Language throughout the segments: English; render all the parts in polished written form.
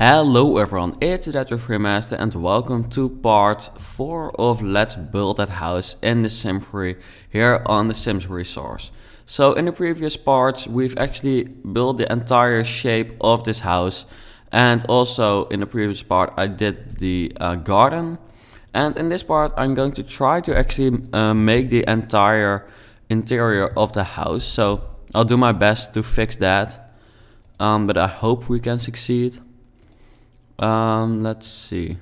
Hello everyone, it's that with Remaster and welcome to part 4 of Let's Build That House in the Sim 3 here on the Sims resource. So in the previous parts we've actually built the entire shape of this house, and also in the previous part I did the garden, and in this part I'm going to try to actually make the entire interior of the house. So I'll do my best to fix that, but I hope we can succeed. Let's see.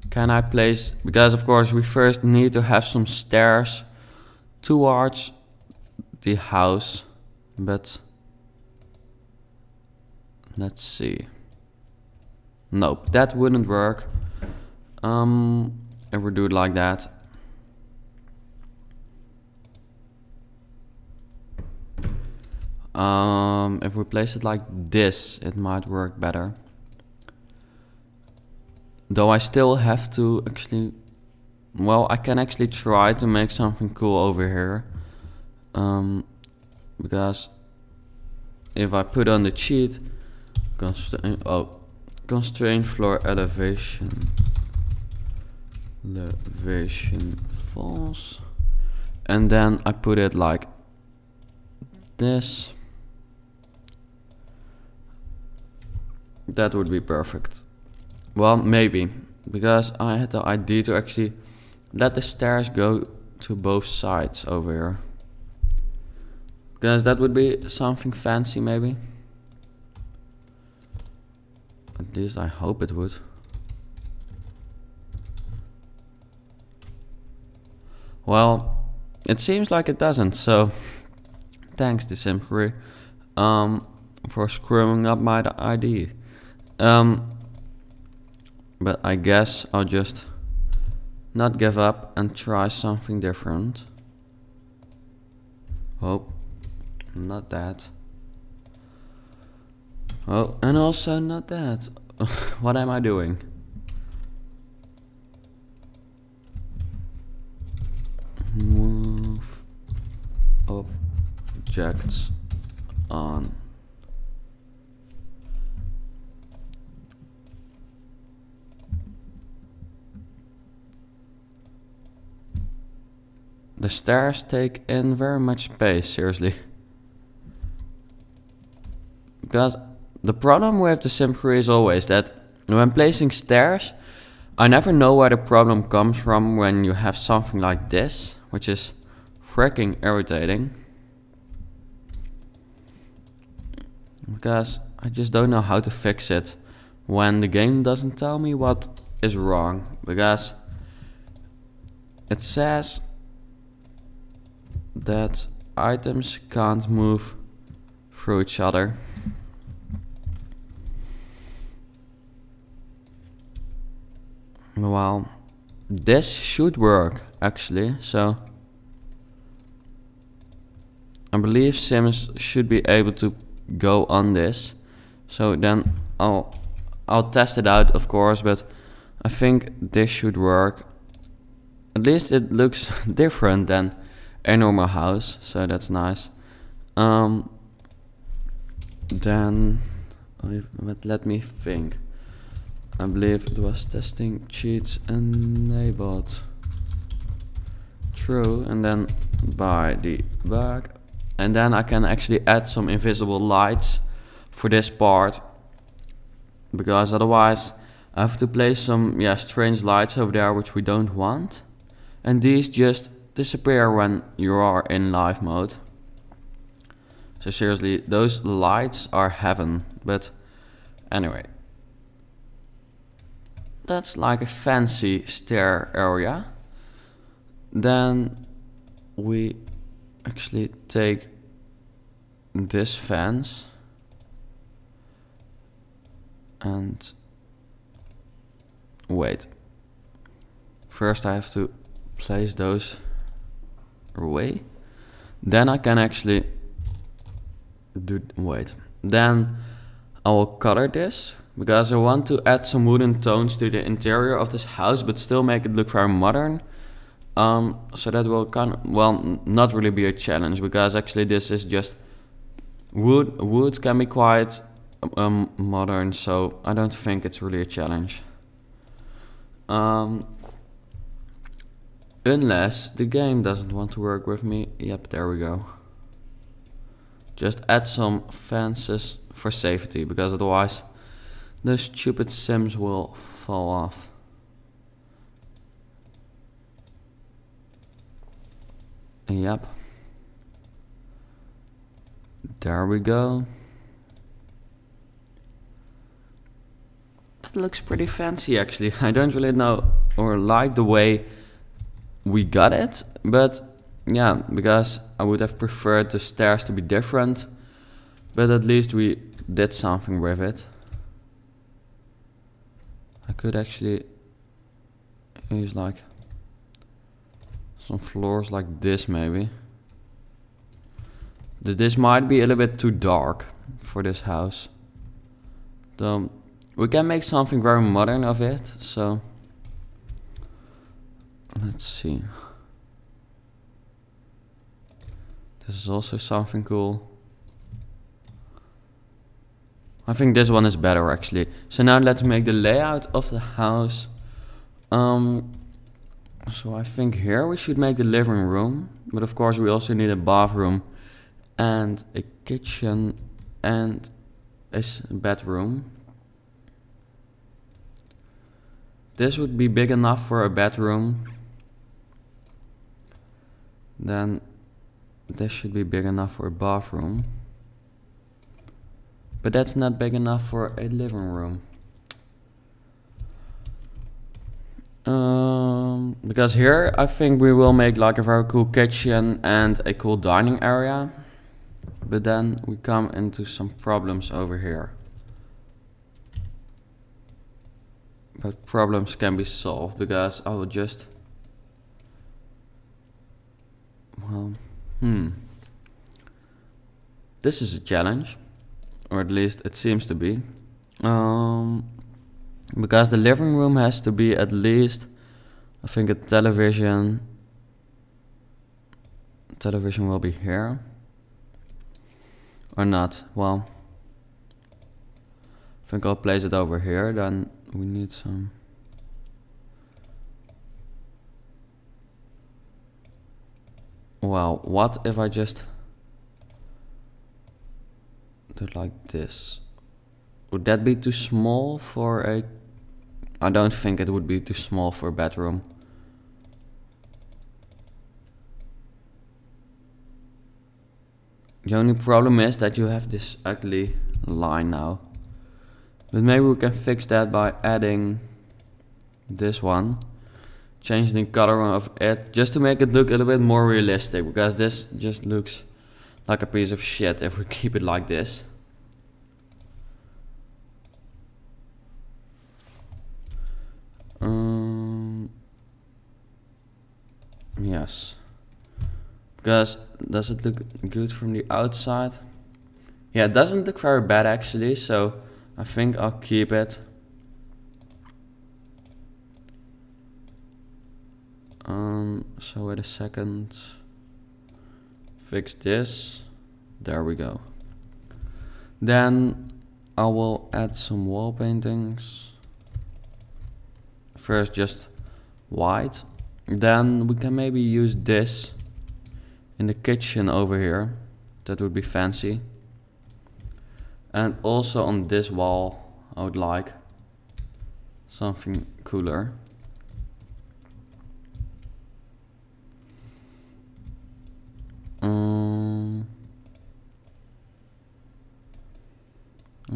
Can I place, because of course we first need to have some stairs towards the house, but let's see. Nope, that wouldn't work. If we do it like that. If we place it like this, it might work better. Though I still have to actually, well, I can actually try to make something cool over here. Because if I put on the cheat, constraint floor elevation false, and then I put it like this, that would be perfect. Well, maybe, because I had the idea to actually let the stairs go to both sides over here. Because that would be something fancy, maybe. At least I hope it would. Well, it seems like it doesn't, so thanks to Sim 3 for screwing up my idea. But I guess I'll just not give up and try something different. Oh, not that. Oh, and also not that. What am I doing? Move objects on. The stairs take in very much space, seriously. Because the problem with the Sim 3 is always that when placing stairs, I never know where the problem comes from when you have something like this, which is freaking irritating. Because I just don't know how to fix it when the game doesn't tell me what is wrong. Because it says that items can't move through each other. Well, this should work actually, so I believe Sims should be able to go on this. So then I'll test it out, of course, but I think this should work. At least it looks different than a normal house, so that's nice. Then let me think. I believe it was testing cheats enabled. True, and then by the back, and then I can actually add some invisible lights for this part, because otherwise I have to place some strange lights over there which we don't want, and these just disappear when you are in live mode. So seriously, those lights are heaven. But anyway, that's like a fancy stair area. Then we actually take this fence and wait. First I have to place those away, then I can actually then I will color this, because I want to add some wooden tones to the interior of this house but still make it look very modern. So that will not really be a challenge, because actually this is just wood can be quite modern, so I don't think it's really a challenge. Unless the game doesn't want to work with me. Yep, there we go. Just add some fences for safety, because otherwise those stupid Sims will fall off. Yep. There we go. That looks pretty fancy actually. I don't really know or like the way we got it, but yeah, because I would have preferred the stairs to be different, but at least we did something with it. I could actually use like some floors like this maybe. This might be a little bit too dark for this house. We can make something very modern of it, so let's see. This is also something cool. I think this one is better actually. So now let's make the layout of the house. So I think here we should make the living room, but of course we also need a bathroom and a kitchen and a bedroom. This would be big enough for a bedroom. Then this should be big enough for a bathroom. But that's not big enough for a living room. Because here I think we will make like a very cool kitchen and a cool dining area. But then we come into some problems over here. But problems can be solved because I will just... Well, this is a challenge. Or at least it seems to be. Because the living room has to be at least, I think a television. Television will be here. Or not. Well, I think I'll place it over here. Then we need some. Well, what if I just do it like this? Would that be too small for a... I don't think it would be too small for a bedroom. The only problem is that you have this ugly line now. But maybe we can fix that by adding this one. Change the color of it just to make it look a little bit more realistic, because this just looks like a piece of shit if we keep it like this. Yes. Because does it look good from the outside? Yeah, it doesn't look very bad actually, so I think I'll keep it. So wait a second. Fix this. There we go. Then I will add some wall paintings. First just white. Then we can maybe use this in the kitchen over here. That would be fancy. And also on this wall I would like something cooler. And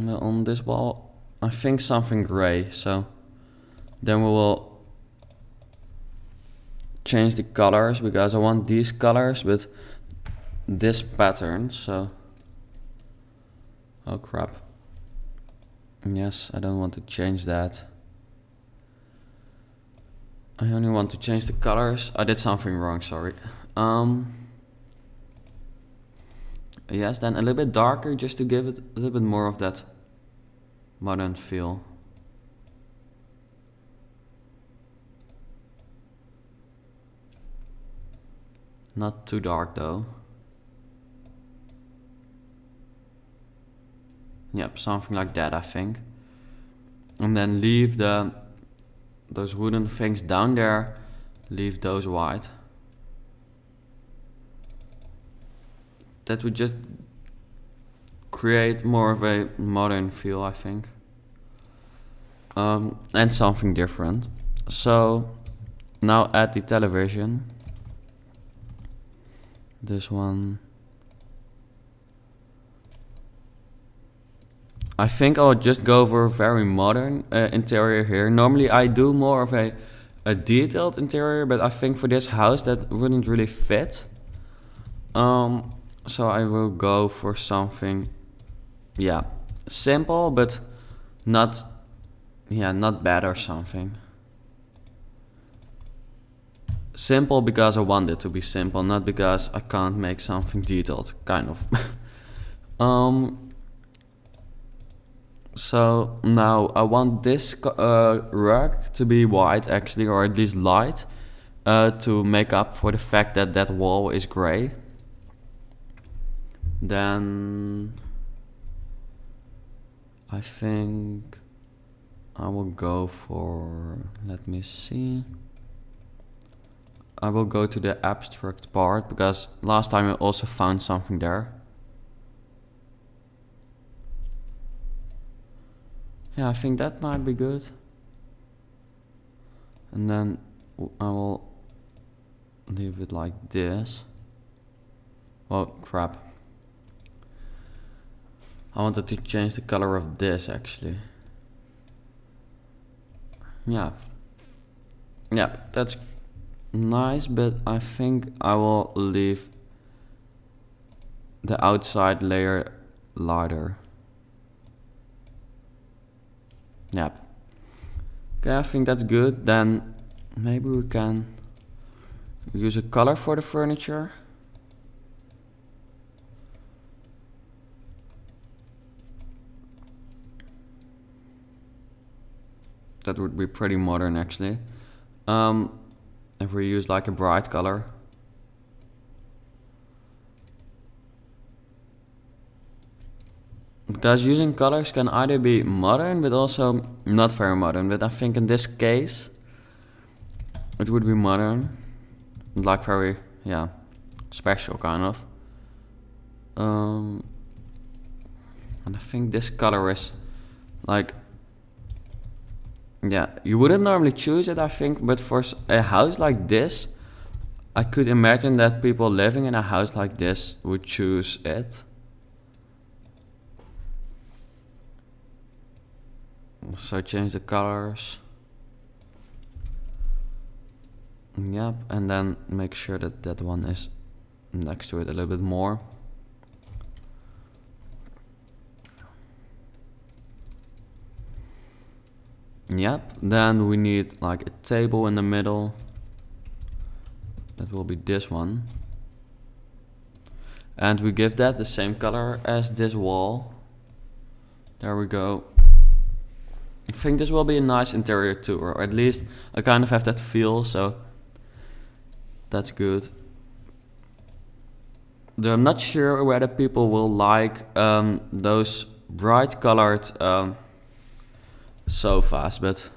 on this wall I think something gray, so then we will change the colors, because I want these colors with this pattern. So oh crap, yes, I don't want to change that. I only want to change the colors. I did something wrong, sorry. Yes, then a little bit darker, just to give it a little bit more of that modern feel. Not too dark though. Yep, something like that, I think. And then leave those wooden things down there, leave those white. That would just create more of a modern feel, I think. And something different. So now add the television. This one. I think I'll just go for a very modern interior here. Normally I do more of a detailed interior, but I think for this house that wouldn't really fit. So I will go for something, yeah, simple, but not bad or something. Simple because I want it to be simple, not because I can't make something detailed, kind of. So now I want this rug to be white actually, or at least light, to make up for the fact that that wall is gray. Then I think I will go for, let me see. I will go to the abstract part because last time I also found something there. Yeah, I think that might be good. And then I will leave it like this. Oh crap. I wanted to change the color of this actually. Yeah. Yeah, that's nice, but I think I will leave the outside layer lighter. Yep. Okay, I think that's good. Then maybe we can use a color for the furniture. That would be pretty modern actually. If we use like a bright color. Because using colors can either be modern but also not very modern. But I think in this case it would be modern. Like very, yeah, special kind of. And I think this color is like, yeah, you wouldn't normally choose it, I think, but for a house like this, I could imagine that people living in a house like this would choose it. So change the colors. Yep, and then make sure that that one is next to it a little bit more. Yep, then we need like a table in the middle. That will be this one. And we give that the same color as this wall. There we go. I think this will be a nice interior too, or at least I kind of have that feel, so that's good. Though I'm not sure whether people will like those bright colored sofas, but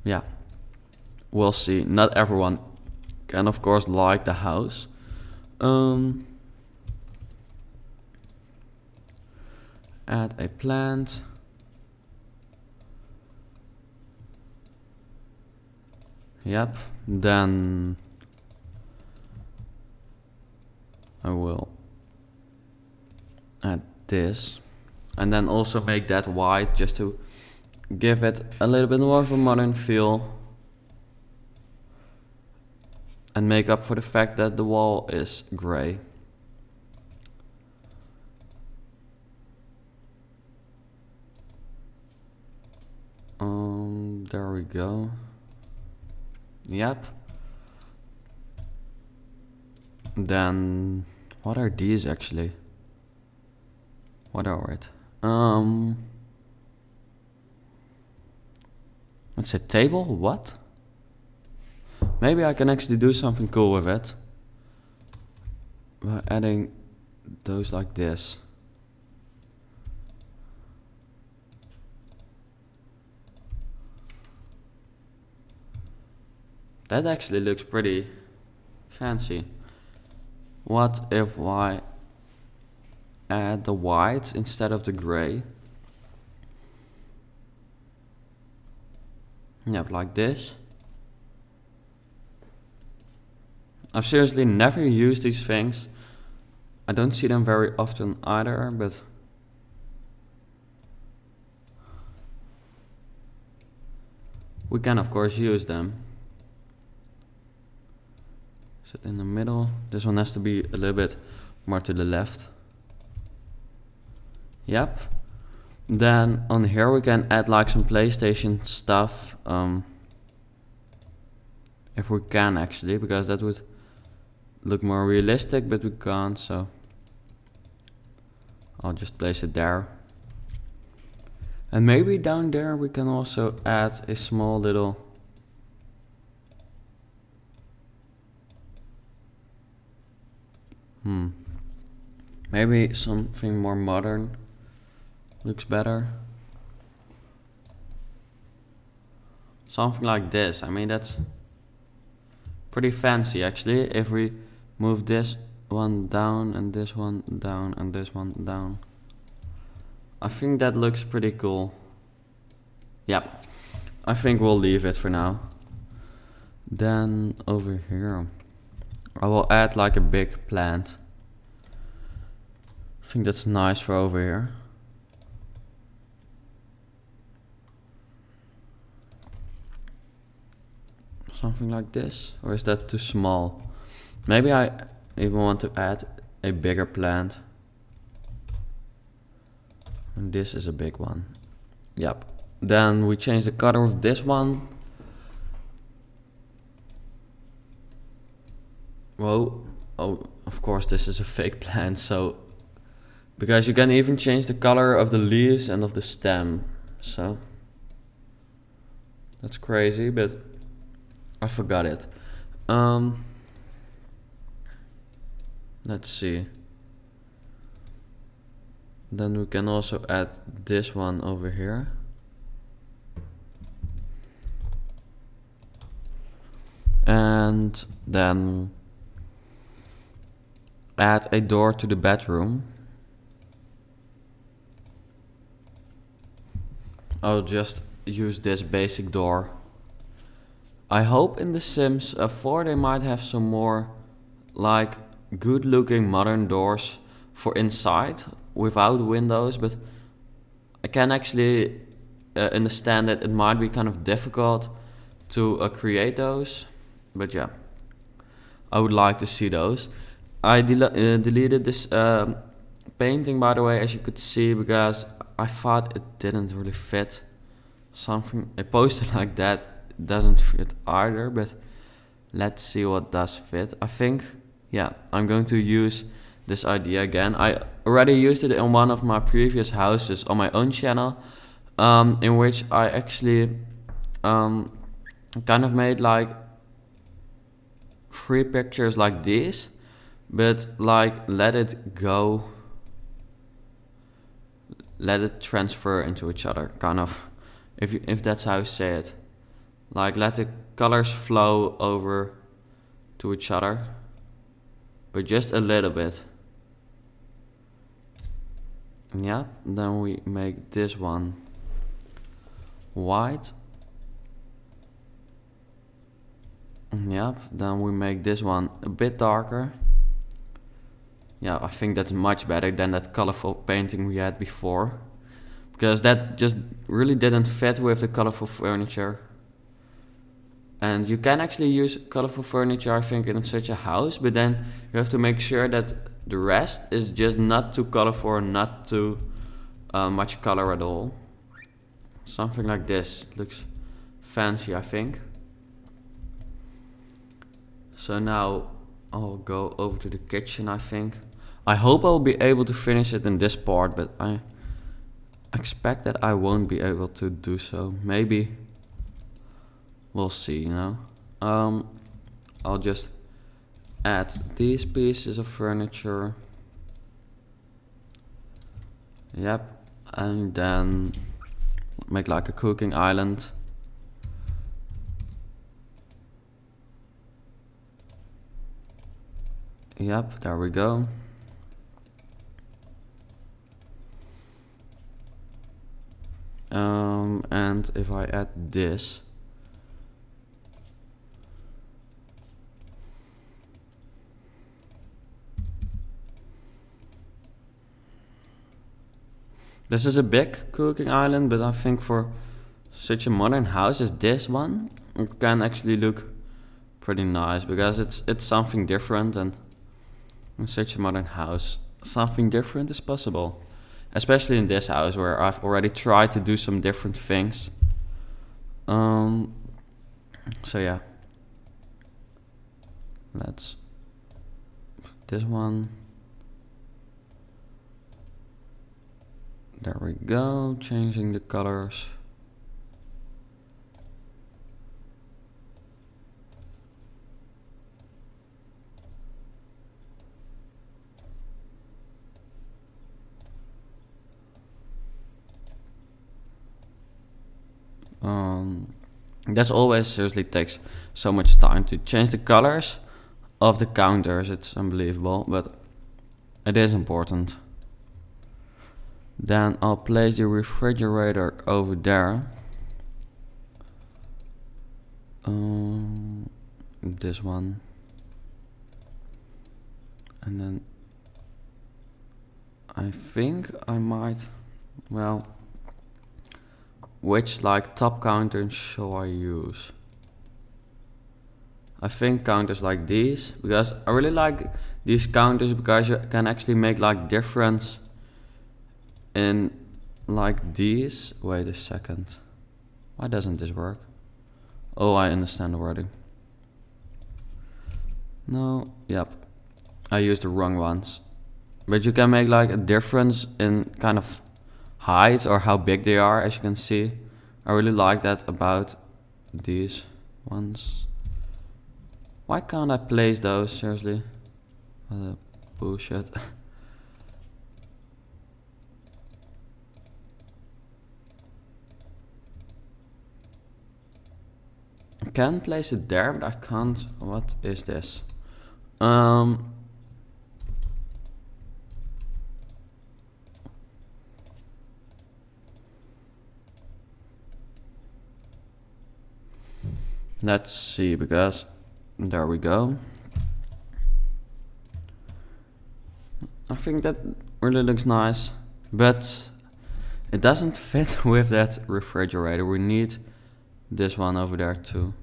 yeah, we'll see. Not everyone can of course like the house. Add a plant. Yep, then I will add this and then also make that white just to give it a little bit more of a modern feel and make up for the fact that the wall is gray. There we go. Yep. Then what are these actually? What are it? It's a table? What? Maybe I can actually do something cool with it by adding those like this. That actually looks pretty fancy. What if I add the white instead of the gray? Yep, like this. I've seriously never used these things. I don't see them very often either, but we can of course use them. Sit in the middle. This one has to be a little bit more to the left. Yep. Then on here we can add like some PlayStation stuff. If we can actually, because that would look more realistic, but we can't, so I'll just place it there. And maybe down there we can also add a small little maybe something more modern looks better. Something like this. I mean, that's pretty fancy actually. If we move this one down and this one down and this one down, I think that looks pretty cool. Yep, I think we'll leave it for now. Then over here I will add like a big plant. I think that's nice for over here. Something like this, or is that too small? Maybe I even want to add a bigger plant. And this is a big one. Yep. Then we change the color of this one. Whoa. Oh, of course this is a fake plant, so because you can even change the color of the leaves and of the stem. So that's crazy, but I forgot it. Let's see. Then we can also add this one over here. And then add a door to the bedroom. I'll just use this basic door. I hope in The Sims 4 they might have some more like good looking modern doors for inside without windows, but I can actually understand that it might be kind of difficult to create those, but yeah, I would like to see those. I deleted this painting, by the way, as you could see, because I thought it didn't really fit. Something, a poster like that doesn't fit either, but let's see what does fit. I think, yeah, I'm going to use this idea again. I already used it in one of my previous houses on my own channel, in which I actually kind of made like 3 pictures like this, but like let it go, let it transfer into each other, kind of, if that's how you say it. Like let the colors flow over to each other, but just a little bit. Yeah, then we make this one white. Yeah, then we make this one a bit darker. Yeah, I think that's much better than that colorful painting we had before, because that just really didn't fit with the colorful furniture. And you can actually use colorful furniture, I think, in such a house, but then you have to make sure that the rest is just not too colorful or not too much color at all. Something like this looks fancy, I think. So now I'll go over to the kitchen, I think. I hope I'll be able to finish it in this part, but I expect that I won't be able to do so. Maybe. We'll see, you know. I'll just add these pieces of furniture. Yep. And then make like a cooking island. Yep, there we go. And if I add this, this is a big cooking island, but I think for such a modern house as this one, it can actually look pretty nice because it's something different, and in such a modern house, something different is possible. Especially in this house where I've already tried to do some different things. So yeah. Let's put this one. There we go, changing the colors. That's always seriously takes so much time to change the colors of the counters. It's unbelievable, but it is important. Then I'll place the refrigerator over there. This one. And then I think I might, well, which like top counter shall I use? I think counters like these, because I really like these counters because you can actually make like difference in like these. Wait a second. Why doesn't this work? Oh, I understand the wording. No, yep. I used the wrong ones. But you can make like a difference in kind of height or how big they are, as you can see. I really like that about these ones. Why can't I place those, seriously? What a bullshit. I can place it there, but I can't. What is this? Let's see, because there we go. I think that really looks nice, but it doesn't fit with that refrigerator. We need this one over there too,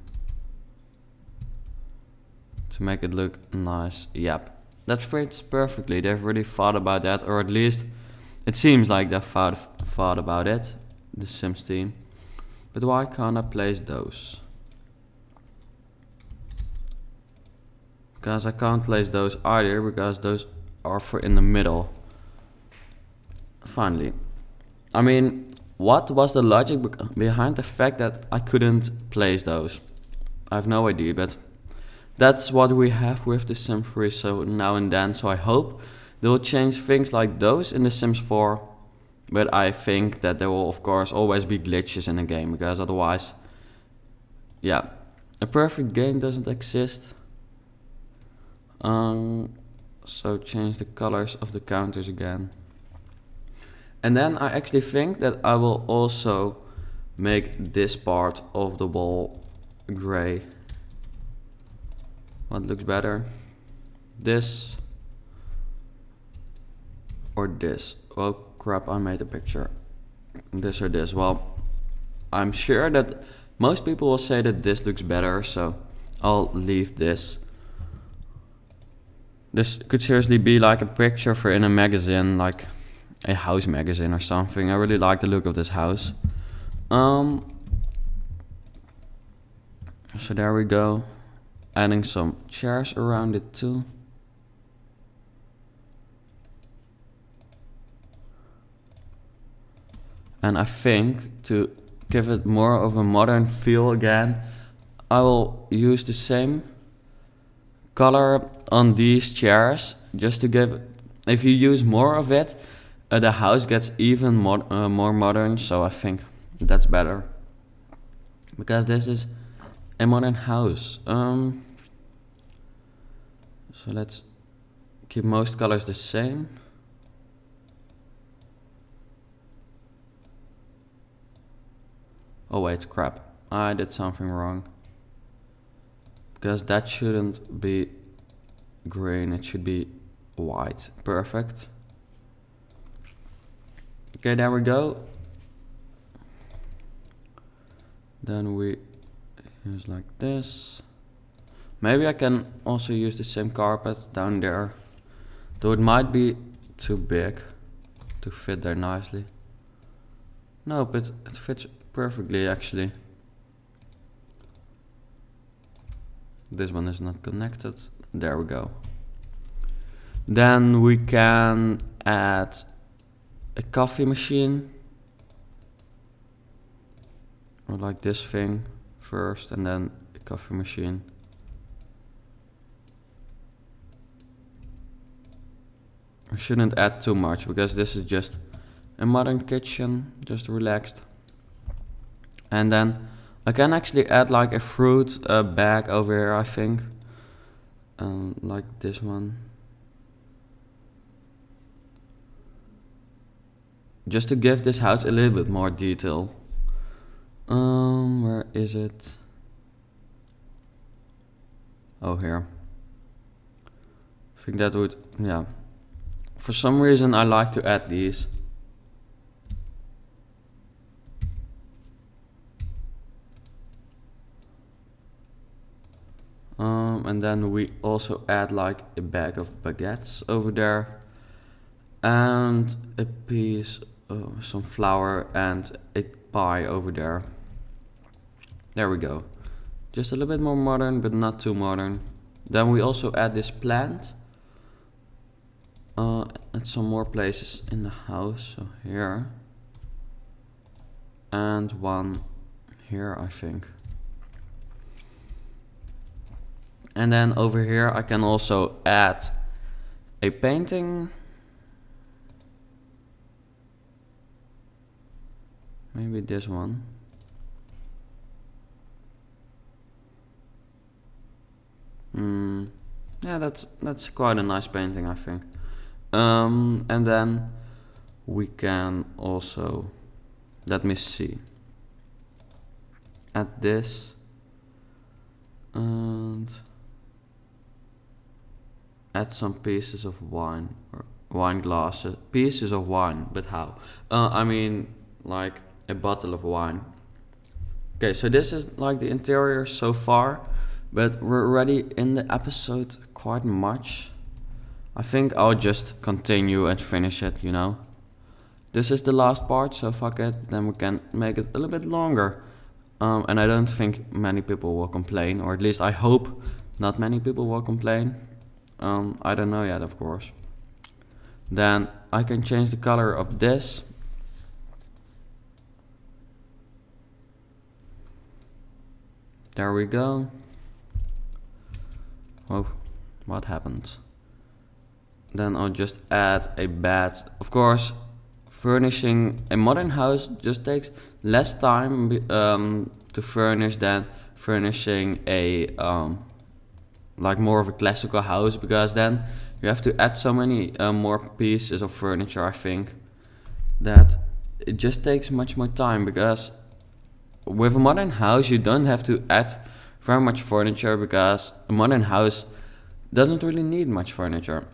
to make it look nice. Yep, that fits perfectly. They've really thought about that, or at least it seems like they've thought about it, the Sims team. But why can't I place those? Because I can't place those either, because those are for in the middle. Finally. I mean, what was the logic behind the fact that I couldn't place those? I have no idea, but that's what we have with the Sims 3 so now and then. So I hope they will change things like those in the Sims 4. But I think that there will of course always be glitches in the game, because otherwise, yeah, a perfect game doesn't exist. So change the colors of the counters again. And then I actually think that I will also make this part of the wall gray. What looks better? This or this? Oh crap, I made a picture. This or this? Well, I'm sure that most people will say that this looks better, so I'll leave this. This could seriously be like a picture for in a magazine, like a house magazine or something. I really like the look of this house. So there we go. Adding some chairs around it too. And I think to give it more of a modern feel again, I will use the same color on these chairs, just to give, if you use more of it, the house gets even more modern. So I think that's better, because this is a modern house. So let's keep most colors the same. Oh wait, crap. I did something wrong. Because that shouldn't be green, it should be white. Perfect. Okay, there we go. Then we use like this. Maybe I can also use the same carpet down there. Though it might be too big to fit there nicely. No, but it fits perfectly actually. This one is not connected. There we go. Then we can add a coffee machine. Or like this thing first and then a coffee machine. I shouldn't add too much because this is just a modern kitchen, just relaxed. And then I can actually add like a fruit bag over here, I think. Like this one. Just to give this house a little bit more detail. Where is it? Oh, here. I think that would, yeah. For some reason I like to add these. And then we also add like a bag of baguettes over there. And a piece of some flour and a pie over there. There we go. Just a little bit more modern, but not too modern. Then we also add this plant. At some more places in the house. So here. And one here, I think. And then over here I can also add a painting. Maybe this one. Yeah, that's quite a nice painting, I think. And then we can also, let me see, add this and add some pieces of wine or wine glasses, pieces of wine, but how? I mean like a bottle of wine. Okay, so this is like the interior so far, but we're already in the episode quite much. I think I'll just continue and finish it, you know. This is the last part, so fuck it, then we can make it a little bit longer. And I don't think many people will complain, or at least I hope not many people will complain. I don't know yet, of course. Then I can change the color of this. There we go. Oh, what happened? Then I'll just add a bed. Of course, furnishing a modern house just takes less time to furnish than furnishing a like more of a classical house, because then you have to add so many more pieces of furniture, I think, that it just takes much more time. Because with a modern house you don't have to add very much furniture, because a modern house doesn't really need much furniture,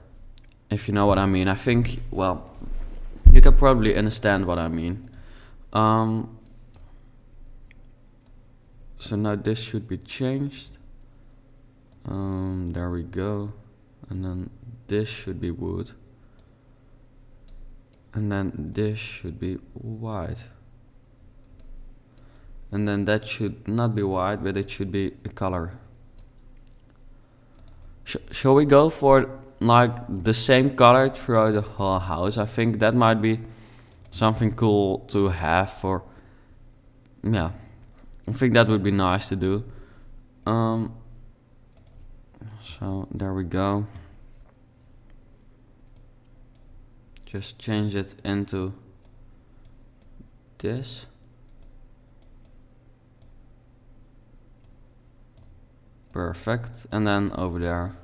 if you know what I mean. I think, well, you can probably understand what I mean. So now this should be changed. There we go. And then this should be wood. And then this should be white. And then that should not be white, but it should be a color. Shall we go for like the same color throughout the whole house? I think that might be something cool to have for, yeah, I think that would be nice to do. So there we go. Just change it into this. Perfect. And then over there.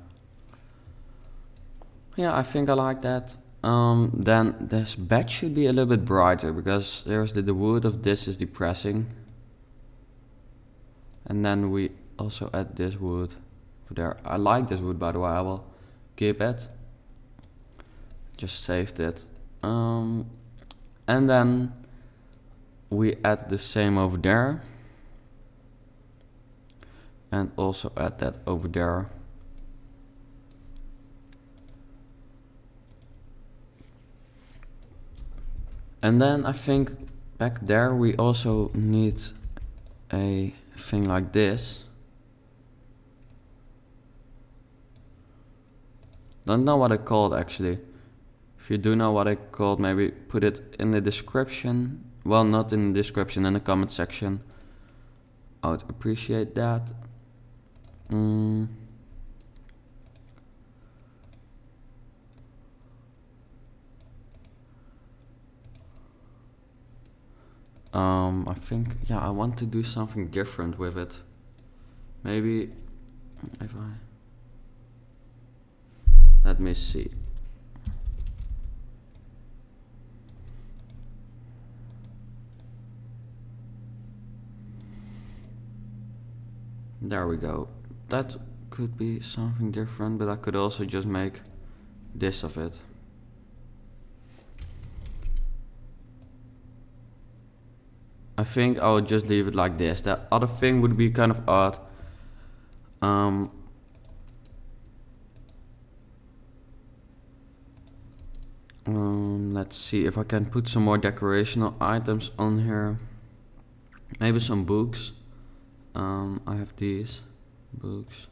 Yeah, I think I like that. Then this bed should be a little bit brighter because there's the wood of this is depressing. And then we also add this wood there. I like this wood, by the way. I will keep it. Just saved it. And then we add the same over there. And also add that over there. And then I think back there we also need a thing like this. Don't know what I called actually. If you do know what I called, maybe put it in the description. Well, not in the description, in the comment section. I would appreciate that. I think, yeah, I want to do something different with it. Maybe if let me see. There we go. That could be something different, but I could also just make this of it. I think I would just leave it like this. That other thing would be kind of odd. Let's see if I can put some more decorational items on here. Maybe some books. I have these books.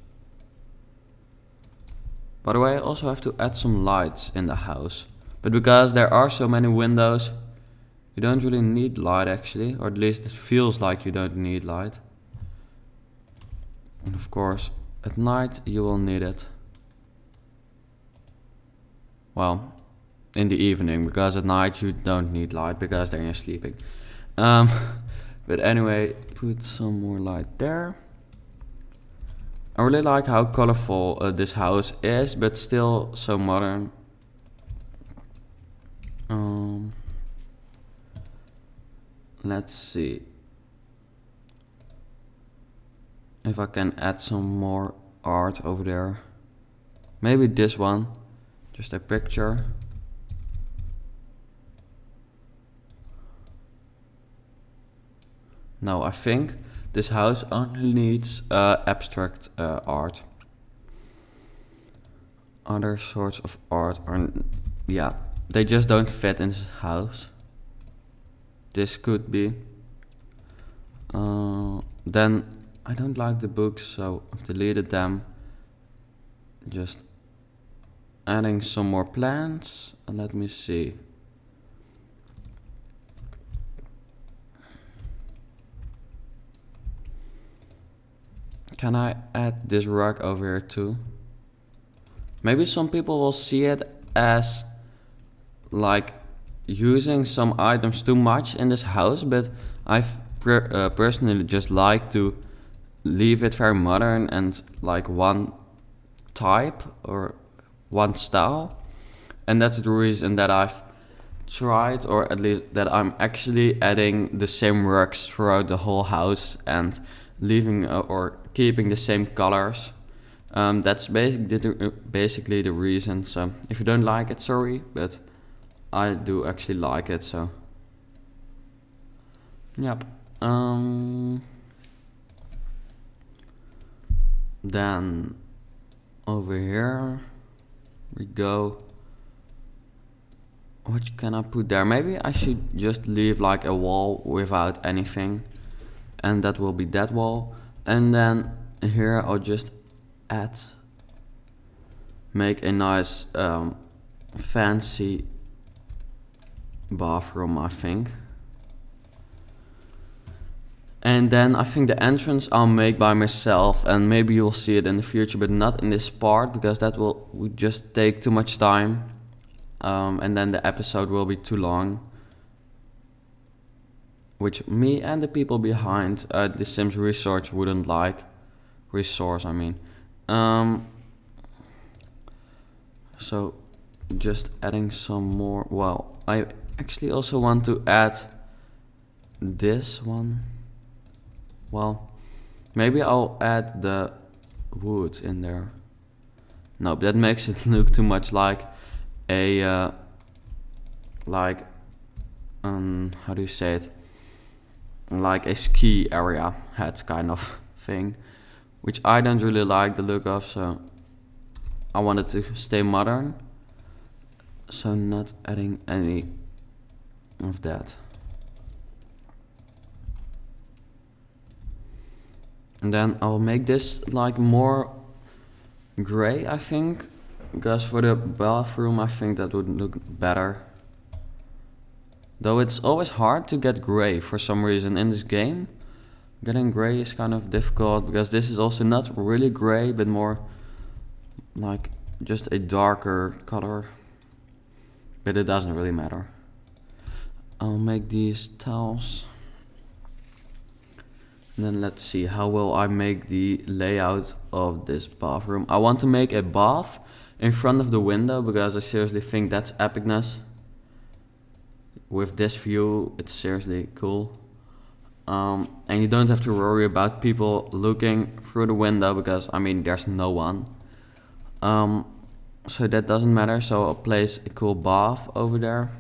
By the way, I also have to add some lights in the house. But because there are so many windows, you don't really need light actually, or at least it feels like you don't need light. And of course, at night you will need it. Well, in the evening, because at night you don't need light because then you're sleeping. But anyway, put some more light there. I really like how colorful this house is, but still so modern. Let's see if I can add some more art over there. Maybe this one, just a picture. No, I think this house only needs abstract art. Other sorts of art are, yeah, they just don't fit in this house. This could be. Then I don't like the books, so I've deleted them. Just adding some more plants. And let me see. Can I add this rug over here too? Maybe some people will see it as like using some items too much in this house, but I personally just like to leave it very modern and like one type or one style. And that's the reason that I've tried, or at least that I'm actually adding the same rugs throughout the whole house and leaving or keeping the same colors. That's basically the reason. So if you don't like it, sorry, but I do actually like it, so yep. Then over here we go. What can I put there? Maybe I should just leave like a wall without anything, and that will be that wall. And then here I'll just make a nice fancy bathroom, I think. And then I think the entrance I'll make by myself, and maybe you'll see it in the future, but not in this part because that would just take too much time, and then the episode will be too long, which me and the people behind the Sims Resource wouldn't like. Resource, I mean. So just adding some more. Well, I actually also want to add this one. Well, maybe I'll add the wood in there. Nope, that makes it look too much like a how do you say it? Like a ski area hat kind of thing, which I don't really like the look of, so I wanted to stay modern, so not adding any of that. And then I'll make this like more gray, I think, because for the bathroom I think that would look better. Though it's always hard to get gray for some reason in this game. Getting gray is kind of difficult because this is also not really gray, but more like just a darker color. But it doesn't really matter. I'll make these tiles. And then let's see, how will I make the layout of this bathroom? I want to make a bath in front of the window because I seriously think that's epicness. With this view, it's seriously cool. And you don't have to worry about people looking through the window because, I mean, there's no one. So that doesn't matter, so I'll place a cool bath over there.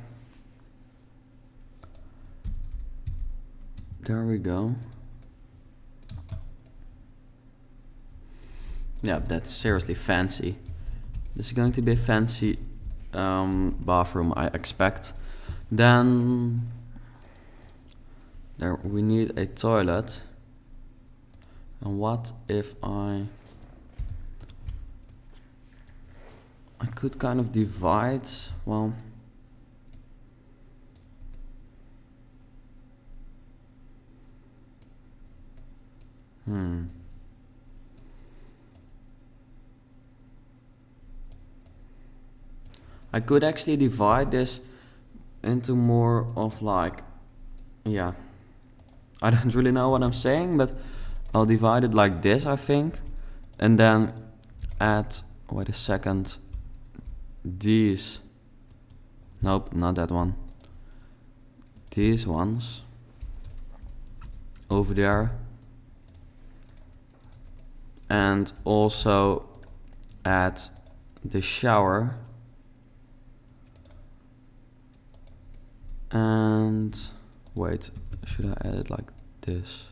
There we go. Yeah, that's seriously fancy. This is going to be a fancy bathroom, I expect. Then there we need a toilet. And what if I could kind of divide, well, I could actually divide this into more of like, yeah, I don't really know what I'm saying, but I'll divide it like this, I think, and then add, wait a second, these, nope, not that one, these ones over there, and also add the shower. And wait, should I add it like this?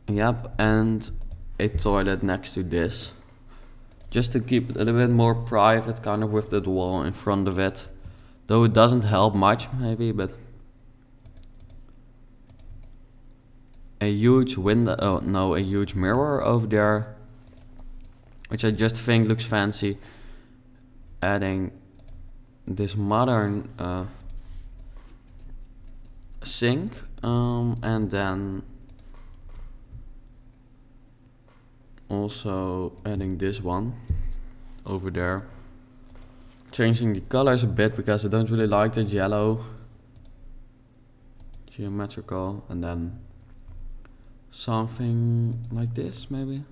Yep, and a toilet next to this. Just to keep it a little bit more private, kind of with that wall in front of it. Though it doesn't help much, maybe, but a huge window, oh no, a huge mirror over there, which I just think looks fancy. Adding this modern sink, and then also adding this one over there, changing the colors a bit because I don't really like that yellow, geometrical, and then something like this maybe.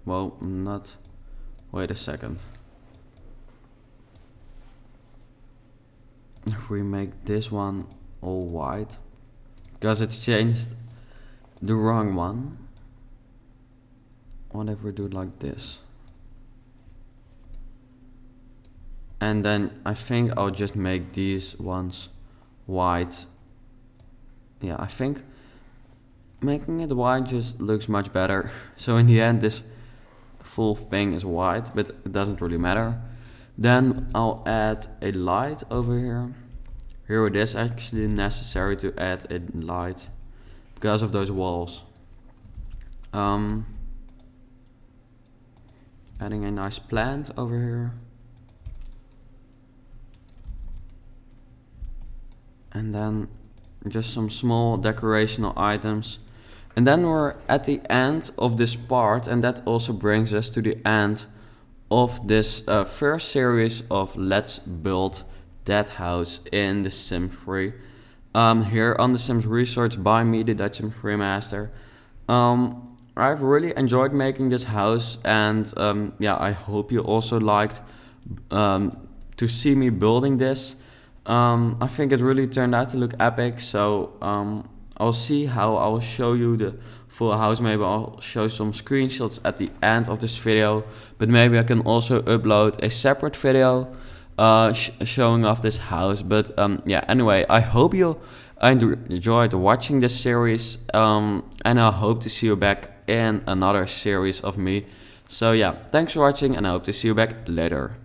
Well, not, wait a second. If we make this one all white, because it's changed the wrong one. What if we do it like this? And then I think I'll just make these ones white. Yeah, I think making it white just looks much better. So in the end this full thing is white, but it doesn't really matter. Then I'll add a light over here. Here it is actually necessary to add a light because of those walls. Adding a nice plant over here. And then just some small decorational items. And then we're at the end of this part, and that also brings us to the end of this first series of Let's Build That House in The Sims 3. Here on The Sims Research by me, the Dutch Sims Freemaster. I've really enjoyed making this house, and yeah, I hope you also liked to see me building this. I think it really turned out to look epic, so I'll see how I'll show you the full house. Maybe I'll show some screenshots at the end of this video, but maybe I can also upload a separate video showing off this house. But yeah, anyway, I hope you enjoyed watching this series, and I hope to see you back in another series of me. So yeah, thanks for watching, and I hope to see you back later.